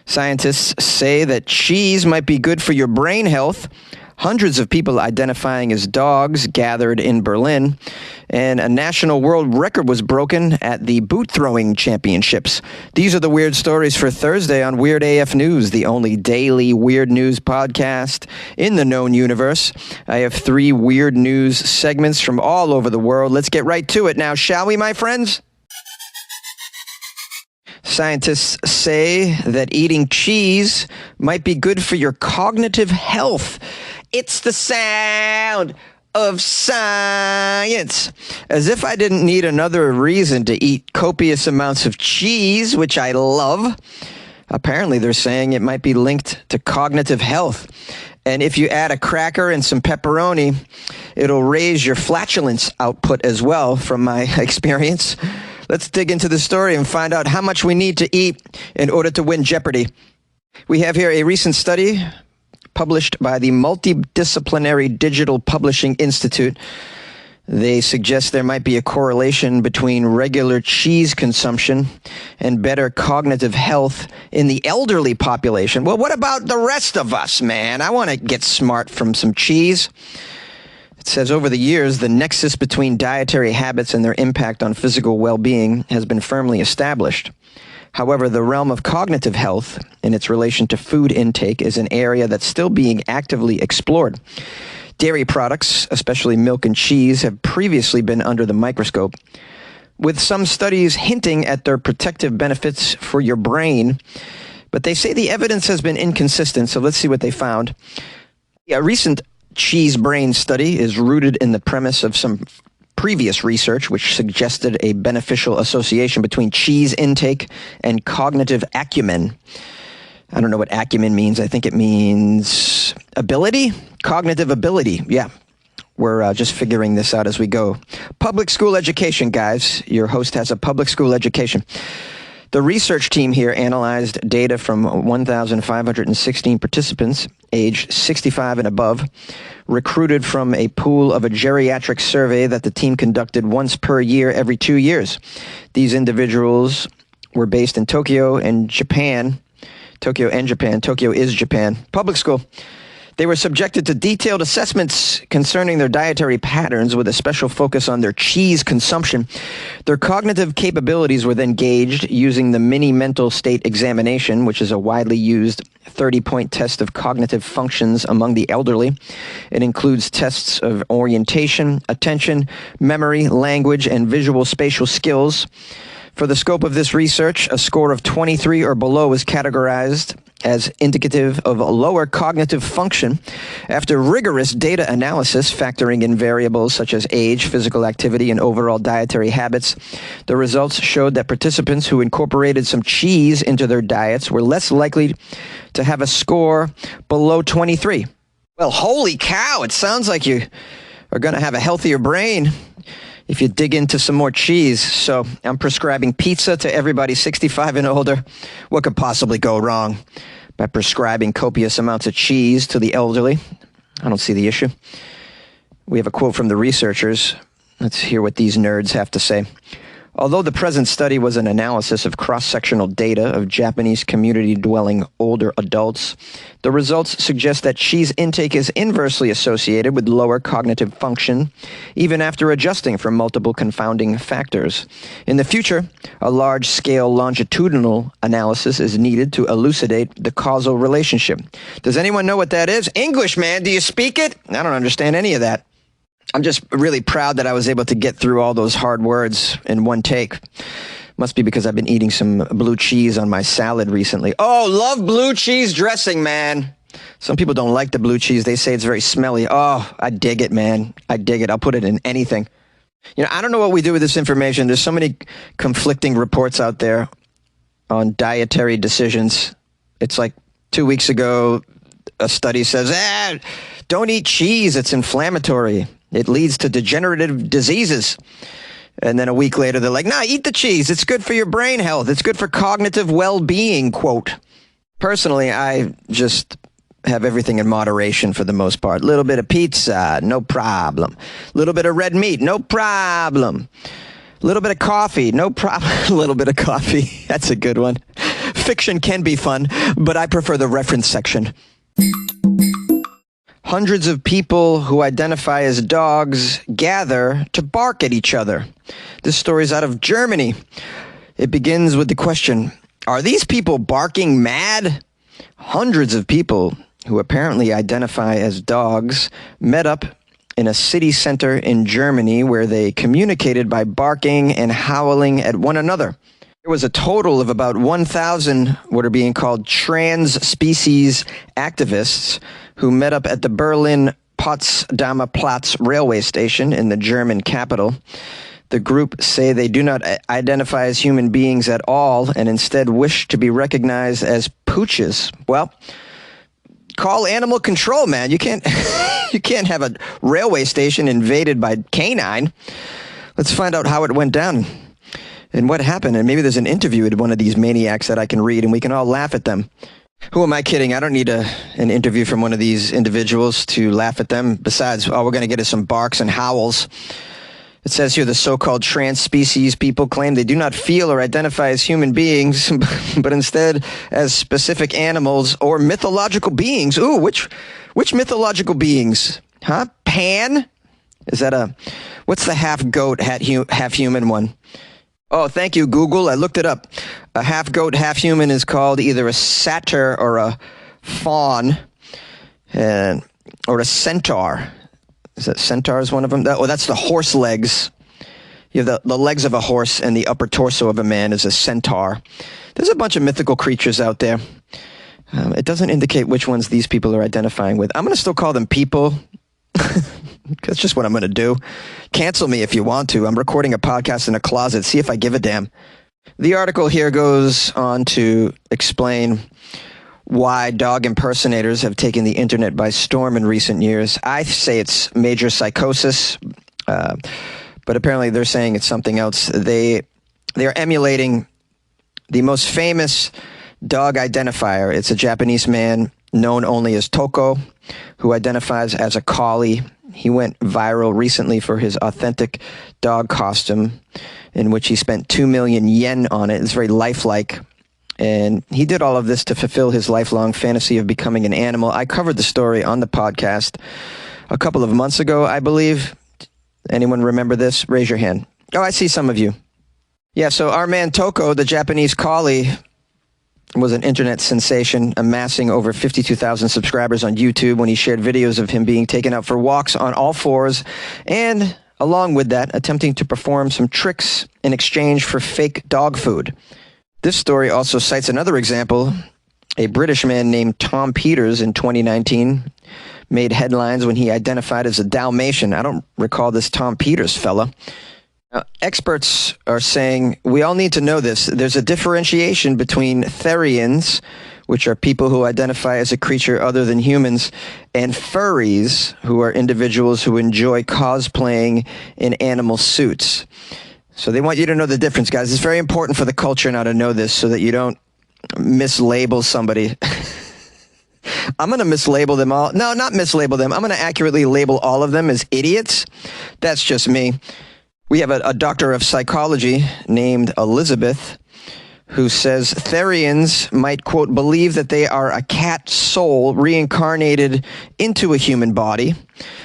Scientists say that cheese might be good for your brain health. Hundreds of people identifying as dogs gathered in Berlin, and a national world record was broken at the boot throwing championships. These are the weird stories for Thursday on Weird AF News, the only daily weird news podcast in the known universe. I have 3 weird news segments from all over the world. Let's get right to it now, shall we, my friends? Scientists say that eating cheese might be good for your cognitive health. It's the sound of science. As if I didn't need another reason to eat copious amounts of cheese, which I love. Apparently, they're saying it might be linked to cognitive health. And if you add a cracker and some pepperoni, it'll raise your flatulence output as well, from my experience. Let's dig into the story and find out how much we need to eat in order to win Jeopardy. We have here a recent study published by the Multidisciplinary Digital Publishing Institute. They suggest there might be a correlation between regular cheese consumption and better cognitive health in the elderly population. Well, what about the rest of us, man? I want to get smart from some cheese. It says over the years, the nexus between dietary habits and their impact on physical well-being has been firmly established. However, the realm of cognitive health and its relation to food intake is an area that's still being actively explored. Dairy products, especially milk and cheese, have previously been under the microscope, with some studies hinting at their protective benefits for your brain. But they say the evidence has been inconsistent, so let's see what they found. A recent cheese brain study is rooted in the premise of some previous research which suggested a beneficial association between cheese intake and cognitive acumen. I don't know what acumen means. I think it means ability, cognitive ability. Yeah, we're just figuring this out as we go. Public school education, guys. Your host has a public school education. The research team here analyzed data from 1,516 participants aged 65 and above, recruited from a pool of a geriatric survey that the team conducted once per year every 2 years. These individuals were based in Tokyo and Japan. Tokyo is Japan. Public school. They were subjected to detailed assessments concerning their dietary patterns with a special focus on their cheese consumption. Their cognitive capabilities were then gauged using the mini mental state examination, which is a widely used 30-point test of cognitive functions among the elderly. It includes tests of orientation, attention, memory, language, and visual spatial skills. For the scope of this research, a score of 23 or below is categorized as indicative of a lower cognitive function. After rigorous data analysis factoring in variables such as age, physical activity, and overall dietary habits, the results showed that participants who incorporated some cheese into their diets were less likely to have a score below 23. Well, holy cow, it sounds like you are going to have a healthier brain if you dig into some more cheese. So I'm prescribing pizza to everybody 65 and older. What could possibly go wrong by prescribing copious amounts of cheese to the elderly? I don't see the issue. We have a quote from the researchers. Let's hear what these nerds have to say. Although the present study was an analysis of cross-sectional data of Japanese community-dwelling older adults, the results suggest that cheese intake is inversely associated with lower cognitive function, even after adjusting for multiple confounding factors. In the future, a large-scale longitudinal analysis is needed to elucidate the causal relationship. Does anyone know what that is? English, man, do you speak it? I don't understand any of that. I'm just really proud that I was able to get through all those hard words in one take. Must be because I've been eating some blue cheese on my salad recently. Oh, love blue cheese dressing, man. Some people don't like the blue cheese. They say it's very smelly. Oh, I dig it, man. I dig it. I'll put it in anything. You know, I don't know what we do with this information. There's so many conflicting reports out there on dietary decisions. It's like 2 weeks ago, a study says, don't eat cheese. It's inflammatory. It leads to degenerative diseases. And then a week later, they're like, nah, eat the cheese. It's good for your brain health. It's good for cognitive well-being, quote. Personally, I just have everything in moderation for the most part. A little bit of pizza, no problem. A little bit of red meat, no problem. A little bit of coffee, no problem. A little bit of coffee. That's a good one. Fiction can be fun, but I prefer the reference section. Hundreds of people who identify as dogs gather to bark at each other. This story is out of Germany. It begins with the question, are these people barking mad? Hundreds of people who apparently identify as dogs met up in a city center in Germany where they communicated by barking and howling at one another. There was a total of about 1,000 what are being called trans-species activists who met up at the Berlin Potsdamer Platz railway station in the German capital. The group say they do not identify as human beings at all and instead wish to be recognized as pooches. Well, call animal control, man. You can't you can't have a railway station invaded by canine. Let's find out how it went down and what happened. And maybe there's an interview with one of these maniacs that I can read and we can all laugh at them. Who am I kidding? I don't need an interview from one of these individuals to laugh at them. Besides, all we're going to get is some barks and howls. It says here the so-called trans-species people claim they do not feel or identify as human beings, but instead as specific animals or mythological beings. Ooh, which mythological beings? Huh? Pan? Is that what's the half goat, half human one? Oh, thank you, Google. I looked it up. A half goat, half human is called either a satyr or a faun, or a centaur. Is that centaur is one of them? Oh, that's the horse legs. You have the legs of a horse and the upper torso of a man is a centaur. There's a bunch of mythical creatures out there. It doesn't indicate which ones these people are identifying with. I'm going to still call them people. That's just what I'm going to do. Cancel me if you want to. I'm recording a podcast in a closet. See if I give a damn. The article here goes on to explain why dog impersonators have taken the internet by storm in recent years. I say it's major psychosis, but apparently they're saying it's something else. They're emulating the most famous dog identifier. It's a Japanese man known only as Toko, who identifies as a collie. He went viral recently for his authentic dog costume, in which he spent 2 million yen on it. It's very lifelike. And he did all of this to fulfill his lifelong fantasy of becoming an animal. I covered the story on the podcast a couple of months ago, I believe. Anyone remember this? Raise your hand. Oh, I see some of you. Yeah, so our man Toko, the Japanese collie, was an internet sensation, amassing over 52,000 subscribers on YouTube when he shared videos of him being taken out for walks on all fours and, along with that, attempting to perform some tricks in exchange for fake dog food. This story also cites another example. A British man named Tom Peters in 2019 made headlines when he identified as a Dalmatian. I don't recall this Tom Peters fella. Experts are saying we all need to know this. There's a differentiation between therians, which are people who identify as a creature other than humans, and furries, who are individuals who enjoy cosplaying in animal suits. So they want you to know the difference, guys. It's very important for the culture now to know this so that you don't mislabel somebody. I'm going to mislabel them all. No, not mislabel them. I'm going to accurately label all of them as idiots. That's just me. We have a doctor of psychology named Elizabeth who says therians might, quote, believe that they are a cat soul reincarnated into a human body.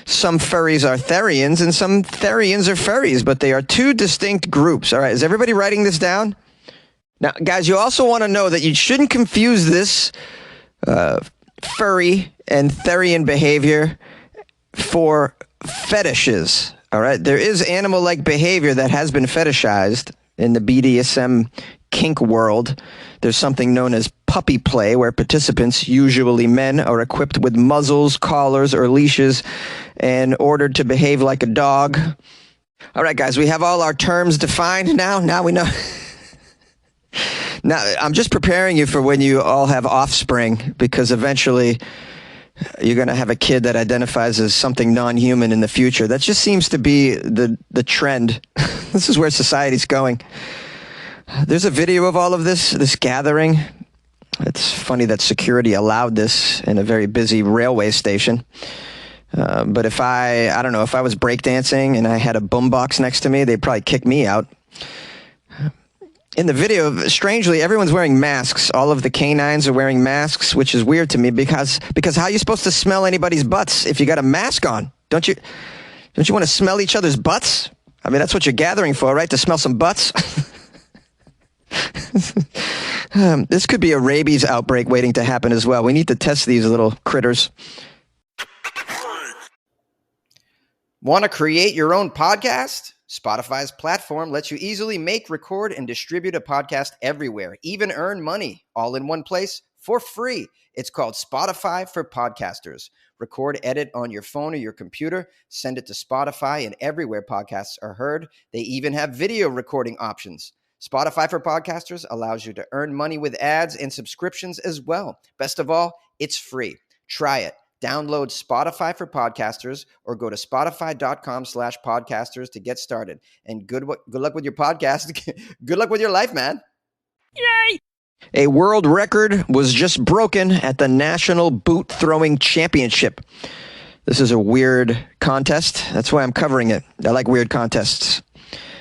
Some furries are therians and some therians are furries, but they are two distinct groups. All right, is everybody writing this down? Now, guys, you also want to know that you shouldn't confuse this furry and therian behavior for fetishes. All right, there is animal-like behavior that has been fetishized in the BDSM kink world. There's something known as puppy play, where participants, usually men, are equipped with muzzles, collars, or leashes and ordered to behave like a dog. All right, guys, we have all our terms defined now. Now we know. Now, I'm just preparing you for when you all have offspring, because eventually you're going to have a kid that identifies as something non-human in the future. That just seems to be the trend. This is where society's going. There's a video of all of this gathering. It's funny that security allowed this in a very busy railway station. But if I don't know, if I was breakdancing and I had a boombox next to me, they'd probably kick me out. In the video, strangely, everyone's wearing masks. All of the canines are wearing masks, which is weird to me because how are you supposed to smell anybody's butts if you got a mask on? Don't you want to smell each other's butts? I mean, that's what you're gathering for, right? To smell some butts? This could be a rabies outbreak waiting to happen as well. We need to test these little critters. Want to create your own podcast? Spotify's platform lets you easily make, record, and distribute a podcast everywhere, even earn money all in one place for free. It's called Spotify for Podcasters. Record, edit on your phone or your computer, send it to Spotify, and everywhere podcasts are heard. They even have video recording options. Spotify for Podcasters allows you to earn money with ads and subscriptions as well. Best of all, it's free. Try it. Download Spotify for Podcasters or go to spotify.com/podcasters to get started. And good luck with your podcast. Good luck with your life, man. Yay! A world record was just broken at the National Boot Throwing Championship. This is a weird contest. That's why I'm covering it. I like weird contests.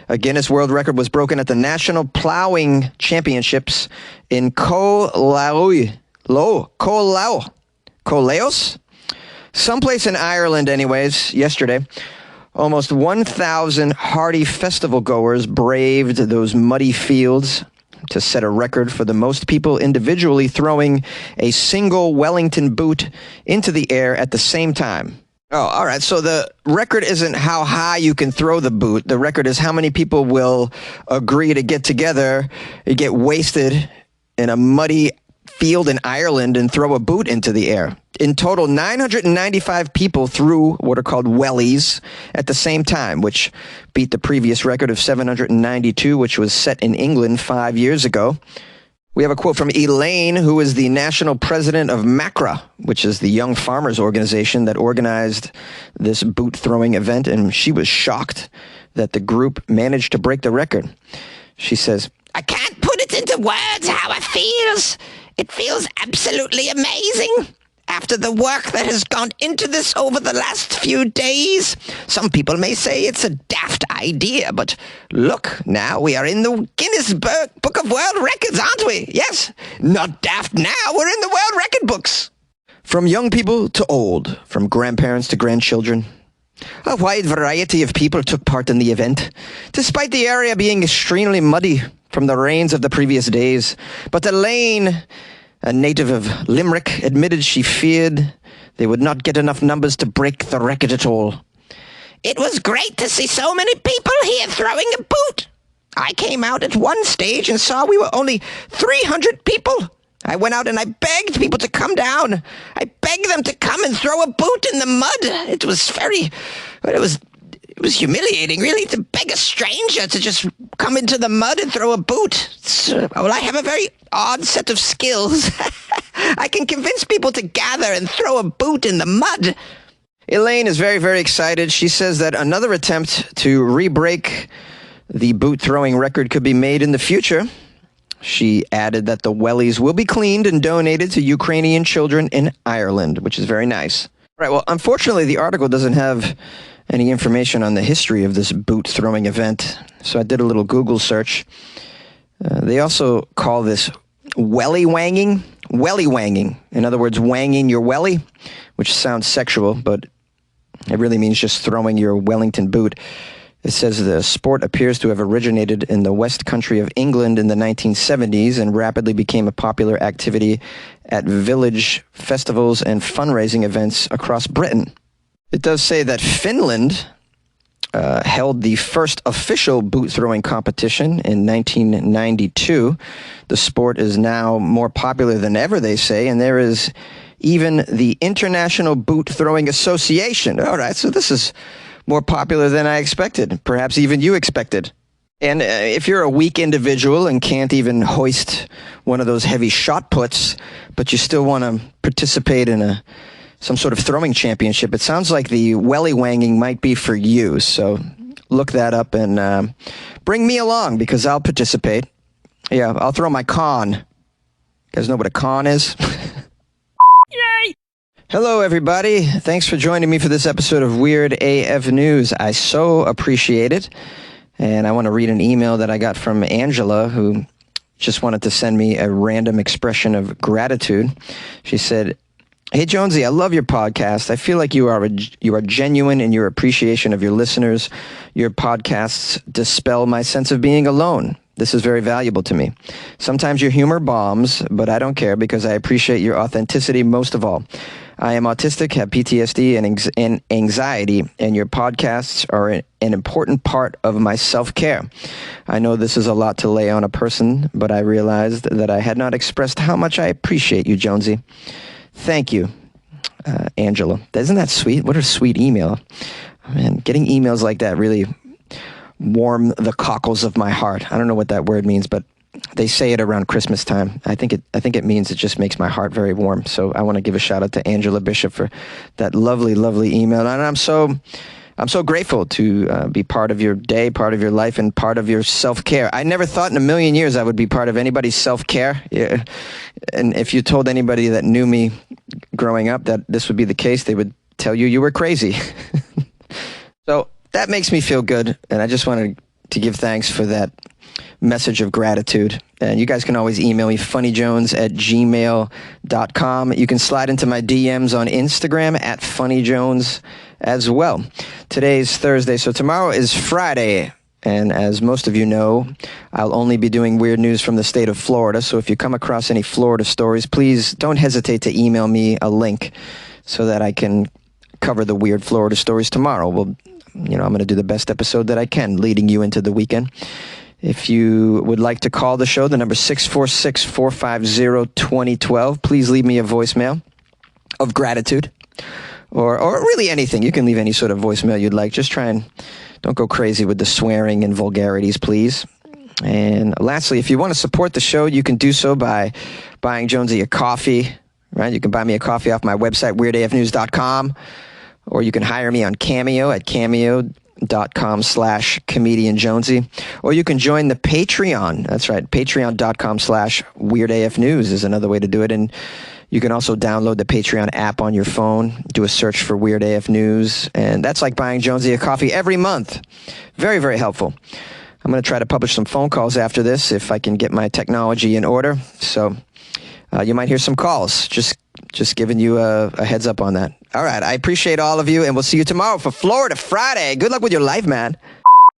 A Guinness World Record was broken at the National Ploughing Championships in Colaos? Someplace in Ireland, anyways, yesterday. Almost 1,000 hardy festival goers braved those muddy fields to set a record for the most people individually throwing a single Wellington boot into the air at the same time. Oh, all right. So the record isn't how high you can throw the boot. The record is how many people will agree to get together, get wasted in a muddy field in Ireland and throw a boot into the air. In total, 995 people threw what are called wellies at the same time, which beat the previous record of 792, which was set in England 5 years ago. We have a quote from Elaine, who is the national president of MACRA, which is the young farmers organization that organized this boot throwing event, and she was shocked that the group managed to break the record. She says, "I can't put it into words how it feels. It feels absolutely amazing. After the work that has gone into this over the last few days, some people may say it's a daft idea, but look, now we are in the Guinness Book of World Records, aren't we? Yes, not daft now, we're in the World Record books." From young people to old, from grandparents to grandchildren, a wide variety of people took part in the event, despite the area being extremely muddy from the rains of the previous days. But Elaine, a native of Limerick, admitted she feared they would not get enough numbers to break the record at all. "It was great to see so many people here throwing a boot. I came out at one stage and saw we were only 300 people. I went out and I begged people to come down. I begged them to come and throw a boot in the mud. It was humiliating, really, to beg a stranger to just come into the mud and throw a boot. Well, I have a very odd set of skills. I can convince people to gather and throw a boot in the mud." Elaine is very, very excited. She says that another attempt to re-break the boot throwing record could be made in the future. She added that the wellies will be cleaned and donated to Ukrainian children in Ireland, which is very nice. Right, well, unfortunately, the article doesn't have any information on the history of this boot throwing event, so I did a little Google search. They also call this welly wanging. Welly wanging. In other words, wanging your welly, which sounds sexual, but it really means just throwing your Wellington boot. It says the sport appears to have originated in the West Country of England in the 1970s and rapidly became a popular activity at village festivals and fundraising events across Britain. It does say that Finland held the first official boot throwing competition in 1992. The sport is now more popular than ever, they say, and there is even the International Boot Throwing Association. All right, so this is more popular than I expected, perhaps even you expected. And if you're a weak individual and can't even hoist one of those heavy shot puts, but you still want to participate in some sort of throwing championship, it sounds like the welly wanging might be for you. So look that up and bring me along because I'll participate. Yeah, I'll throw my con. You guys know what a con is? Yay! Hello, everybody. Thanks for joining me for this episode of Weird AF News. I so appreciate it. And I want to read an email that I got from Angela, who just wanted to send me a random expression of gratitude. She said, "Hey, Jonesy, I love your podcast. I feel like you are genuine in your appreciation of your listeners. Your podcasts dispel my sense of being alone. This is very valuable to me. Sometimes your humor bombs, but I don't care because I appreciate your authenticity most of all. I am autistic, have PTSD and anxiety, and your podcasts are an important part of my self-care. I know this is a lot to lay on a person, but I realized that I had not expressed how much I appreciate you, Jonesy. Thank you, Angela." Isn't that sweet? What a sweet email. Man, getting emails like that really warm the cockles of my heart. I don't know what that word means, but they say it around Christmas time. I think it means it just makes my heart very warm. So I want to give a shout out to Angela Bishop for that lovely, lovely email. And I'm so grateful to be part of your day, part of your life, and part of your self-care. I never thought in a million years I would be part of anybody's self-care. Yeah. And if you told anybody that knew me growing up that this would be the case, they would tell you were crazy. So that makes me feel good. And I just wanted to give thanks for that message of gratitude. And you guys can always email me, funnyjones@gmail.com. You can slide into my DMs on Instagram @funnyjones as well. Today's Thursday, so tomorrow is Friday. And as most of you know, I'll only be doing weird news from the state of Florida. So if you come across any Florida stories, please don't hesitate to email me a link so that I can cover the weird Florida stories tomorrow. Well, I'm going to do the best episode that I can leading you into the weekend. If you would like to call the show, the number 646-450-2012. Please leave me a voicemail of gratitude or really anything. You can leave any sort of voicemail you'd like. Just try and don't go crazy with the swearing and vulgarities, please. And lastly, if you want to support the show, you can do so by buying Jonesy a coffee, right? You can buy me a coffee off my website, weirdafnews.com, or you can hire me on Cameo at cameo.com/comedian Jonesy, or you can join the Patreon. That's right. Patreon.com/weirdafnews is another way to do it. And you can also download the Patreon app on your phone, do a search for Weird AF News, and that's like buying Jonesy a coffee every month. Very, very helpful. I'm going to try to publish some phone calls after this if I can get my technology in order. So you might hear some calls. Just giving you a heads up on that. All right. I appreciate all of you, and we'll see you tomorrow for Florida Friday. Good luck with your life, man.